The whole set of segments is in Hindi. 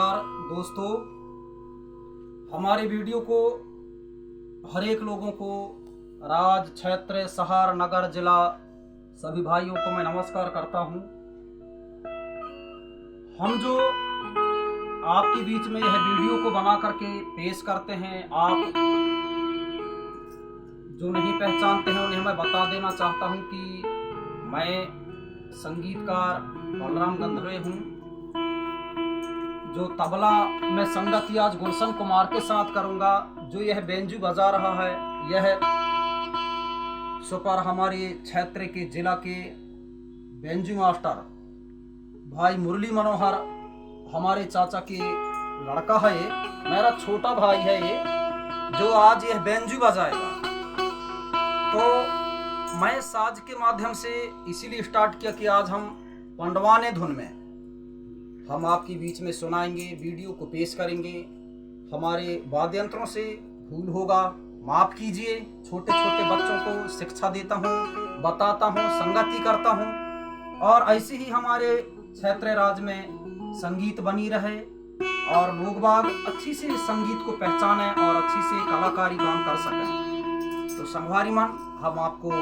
नमस्कार दोस्तों, हमारे वीडियो को हर एक लोगों को राज्य, क्षेत्र, शहर, नगर, जिला सभी भाइयों को मैं नमस्कार करता हूं। हम जो आपके बीच में यह वीडियो को बना करके पेश करते हैं, आप जो नहीं पहचानते हैं उन्हें मैं बता देना चाहता हूं कि मैं संगीतकार बलराम गंधर्वे हूं, जो तबला में संगति आज गुलशन कुमार के साथ करूंगा। जो यह बेंजू बजा रहा है, यह सुपर हमारे क्षेत्र के जिला के बेंजू मास्टर भाई मुरली मनोहर, हमारे चाचा के लड़का है। ये मेरा छोटा भाई है, ये जो आज यह बेंजू बजाएगा। तो मैं साज के माध्यम से इसीलिए स्टार्ट किया कि आज हम पंडवाने धुन में हम आपके बीच में सुनाएंगे, वीडियो को पेश करेंगे। हमारे वाद्य यंत्रों से भूल होगा, माफ कीजिए। छोटे छोटे बच्चों को शिक्षा देता हूँ, बताता हूँ, संगति करता हूँ, और ऐसे ही हमारे क्षेत्र राज्य में संगीत बनी रहे और लोग बाग अच्छी से संगीत को पहचाने और अच्छी से कलाकारी काम कर सकें। तो संगवारी मन, हम आपको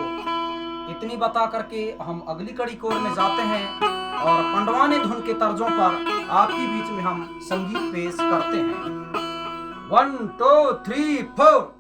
इतनी बता करके हम अगली कड़ी की ओर में जाते हैं और पंडवाने धुन के तर्जों पर आपके बीच में हम संगीत पेश करते हैं। 1 2 3 4।